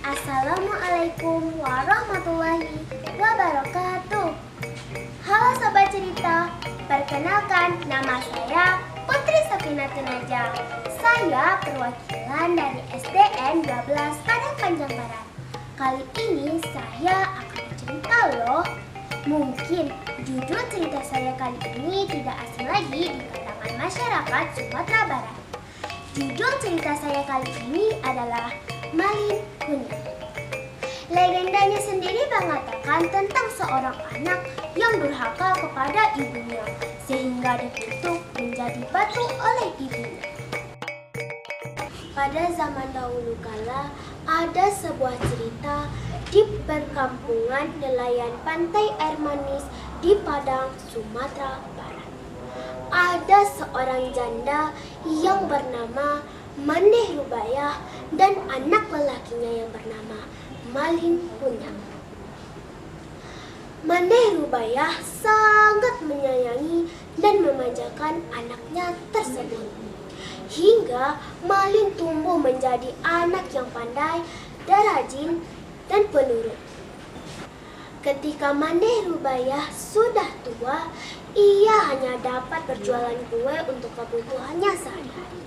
Assalamualaikum warahmatullahi wabarakatuh. Halo Sobat Cerita, perkenalkan nama saya Putri Safinatun Najah. Saya perwakilan dari SDN 12 Padang Panjang Barat. Kali ini saya akan bercerita loh. Mungkin judul cerita saya kali ini tidak asing lagi di kalangan masyarakat Sumatera Barat. Judul cerita saya kali ini adalah Malin Kundang. Legendanya sendiri mengatakan tentang seorang anak yang durhaka kepada ibunya sehingga dikutuk menjadi batu oleh ibunya. Pada zaman dahulu kala ada sebuah cerita di perkampungan nelayan pantai air manis di Padang, Sumatera Barat. Ada seorang janda yang bernama Mandeh Rubayah dan anak lelakinya yang bernama Malin Kundang. Mandeh Rubayah sangat menyayangi dan memanjakan anaknya tersebut. Hingga Malin tumbuh menjadi anak yang pandai dan rajin dan penurut. Ketika Mandeh Rubayah sudah tua, ia hanya dapat berjualan kue untuk kebutuhannya sehari-hari.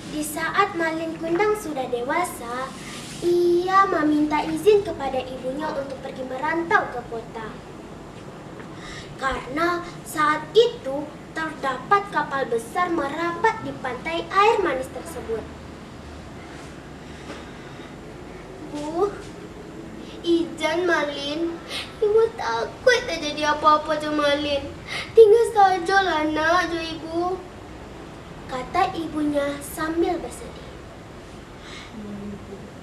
Di saat Malin Kundang sudah dewasa, ia meminta izin kepada ibunya untuk pergi merantau ke kota. Karena saat itu terdapat kapal besar merapat di pantai air manis tersebut. Bu, izin Malin, ibu takut terjadi apa-apa sama Malin. Tinggal saja lah nak, jo ibu, kata ibunya sambil bersedih.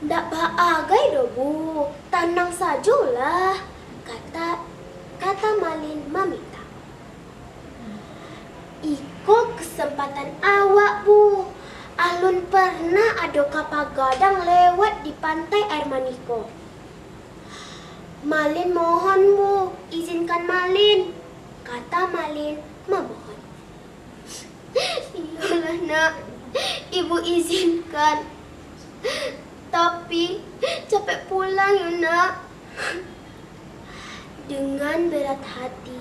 Ndak baagai doh bu, tenang sajalah, kata Malin meminta. Iko kesempatan awak bu, alun pernah ada kapal gadang lewat di pantai air maniko. Malin mohon bu, izinkan Malin, kata Malin memohon. Iyalah nak, ibu izinkan. Tapi capek pulang ya nak. Dengan berat hati,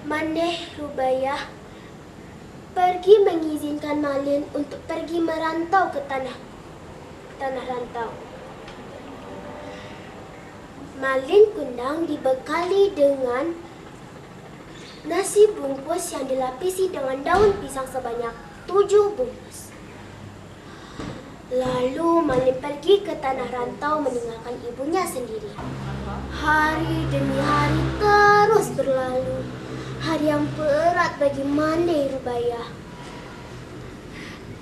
Mandeh Rubayah pergi mengizinkan Malin untuk pergi merantau ke tanah rantau. Malin Kundang dibekali dengan nasi bungkus yang dilapisi dengan daun pisang sebanyak 7 bungkus. Lalu Malin pergi ke tanah rantau meninggalkan ibunya sendiri. Hari demi hari terus berlalu. Hari yang berat bagi Mandeh Rubayah.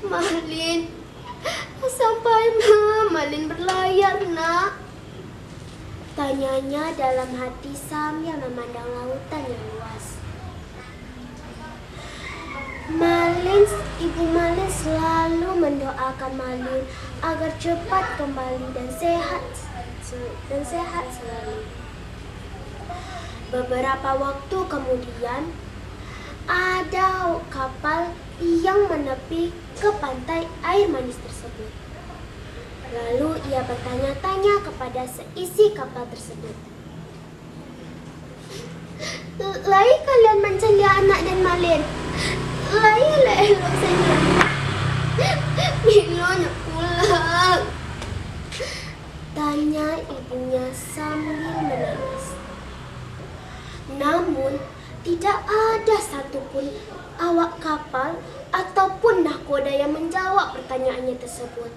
Malin, sampai Malin berlayar nak? Tanyanya dalam hati sambil memandang lautan yang luas. Ibu Malin selalu mendoakan Malin agar cepat kembali dan sehat selalu. Beberapa waktu kemudian, ada kapal yang menepi ke pantai air manis tersebut. Lalu ia bertanya-tanya kepada seisi kapal tersebut. Lai kalian mencari anak dan Malin? Lai elok saja. Bila nak pulang? Tanya ibunya sambil menangis. Namun tidak ada satupun awak kapal ataupun nahkoda yang menjawab pertanyaannya tersebut.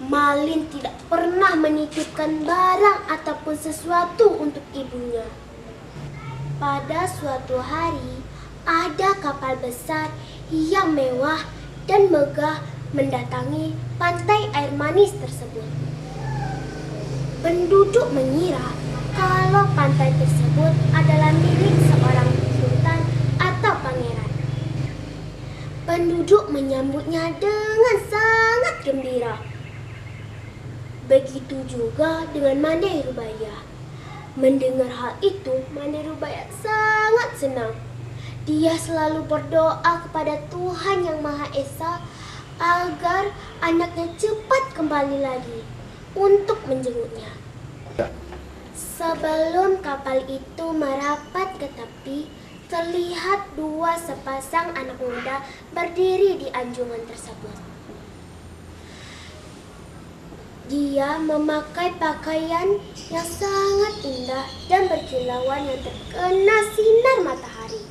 Malin tidak pernah menitipkan barang ataupun sesuatu untuk ibunya. Pada suatu hari, ada kapal besar yang mewah dan megah mendatangi pantai air manis tersebut. Penduduk mengira kalau pantai tersebut adalah milik seorang sultan atau pangeran. Penduduk menyambutnya dengan sangat gembira. Begitu juga dengan Mandeh Rubayah. Mendengar hal itu, Mandeh Rubayah sangat senang. Dia selalu berdoa kepada Tuhan Yang Maha Esa agar anaknya cepat kembali lagi untuk menjenguknya. Sebelum kapal itu merapat ke tepi, terlihat dua sepasang anak muda berdiri di anjungan tersebut. Dia memakai pakaian yang sangat indah dan berkilauan yang terkena sinar matahari.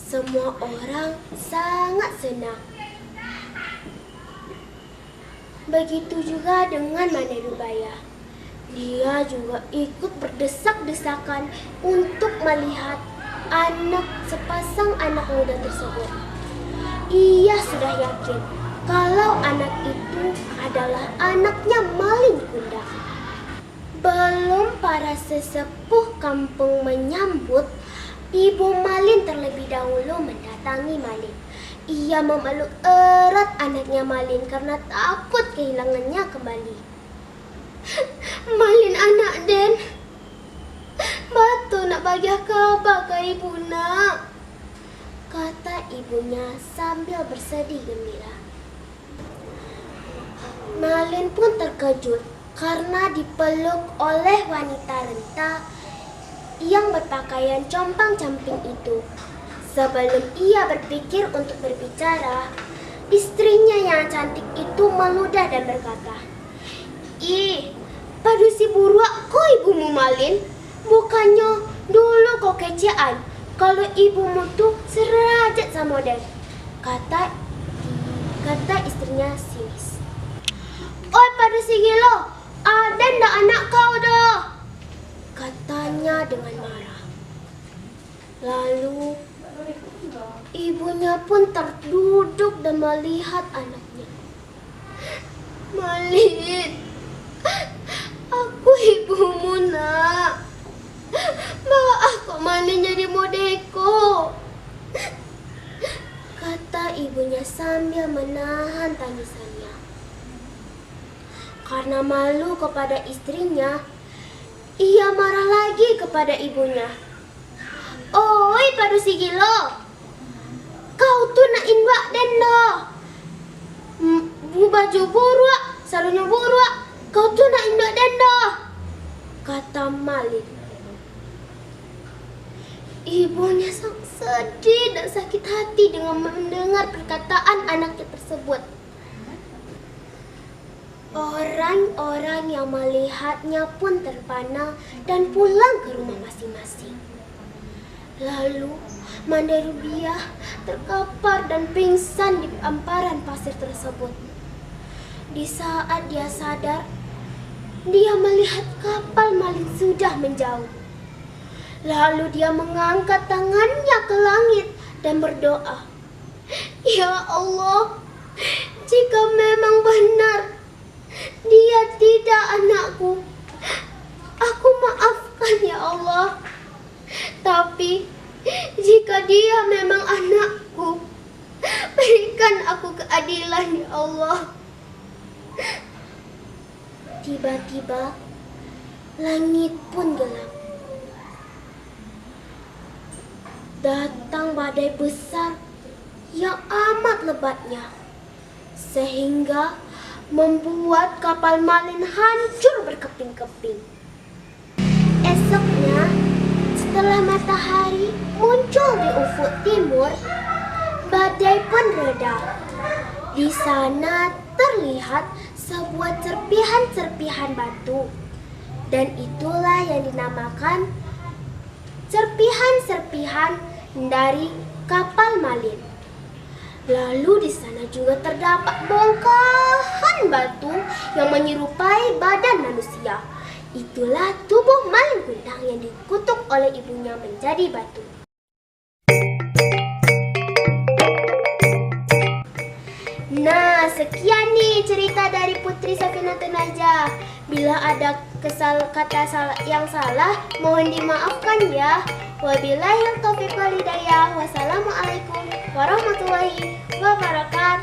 Semua orang sangat senang. Begitu juga dengan Manderubaya. Dia juga ikut berdesak-desakan untuk melihat sepasang anak muda tersebut. Ia sudah yakin kalau anak itu adalah anaknya Malin Kundang. Belum para sesepuh kampung menyambut, Ibu Malin terlebih dahulu mendatangi Malin. Ia memeluk erat anaknya Malin karena takut kehilangannya kembali. Malin anak Den, batu nak bagi kabar ke ibu nak, kata ibunya sambil bersedih gembira. Malin pun terkejut karena dipeluk oleh wanita renta yang berpakaian compang-camping itu. Sebelum ia berpikir untuk berbicara, istrinya yang cantik itu meludah dan berkata, "Ih, padu si buruak kau ibumu Malin? Bukannya dulu kau kecean kalau ibumu tuh serajat sama Den," kata istrinya sinis. "Oi padu si gilo, Den dah anak kau dah," katanya dengan marah. Lalu ibunya pun terduduk dan melihat anaknya. "Malin, aku ibumu nak. Bawa aku Malin jadi modeko," kata ibunya sambil menahan tangisannya. Karena malu kepada istrinya, ia marah lagi kepada ibunya. "Oi padu si gilo, kau tuh nak inbak Den dah. Baju buruak, salunya buruak, kau tuh nak inbak Den dah," kata Malin. Ibunya sangat sedih dan sakit hati dengan mendengar perkataan anaknya tersebut. Orang-orang yang melihatnya pun terpana dan pulang ke rumah masing-masing. Lalu Manderubaya terkapar dan pingsan di hamparan pasir tersebut. Di saat dia sadar, dia melihat kapal Malin sudah menjauh. Lalu dia mengangkat tangannya ke langit dan berdoa, "Ya Allah, jika memang benar dia tidak anakku, aku maafkan ya Allah. Tapi jika dia memang anakku, berikan aku keadilan ya Allah." Tiba-tiba langit pun gelap. Datang badai besar yang amat lebatnya, sehingga membuat kapal Malin hancur berkeping-keping. Esoknya, setelah matahari muncul di ufuk timur, badai pun reda. Di sana terlihat sebuah serpihan-serpihan batu, dan itulah yang dinamakan serpihan-serpihan dari kapal Malin. Lalu di sana juga terdapat bongkahan batu yang menyerupai badan manusia. Itulah tubuh Malin Kundang yang dikutuk oleh ibunya menjadi batu. Nah, sekian nih cerita dari Putri Safinatun Najah. Bila ada kata yang salah, mohon dimaafkan ya. Wabillahi taufiq wal hidayah. Wassalamualaikum warahmatullahi wabarakatuh.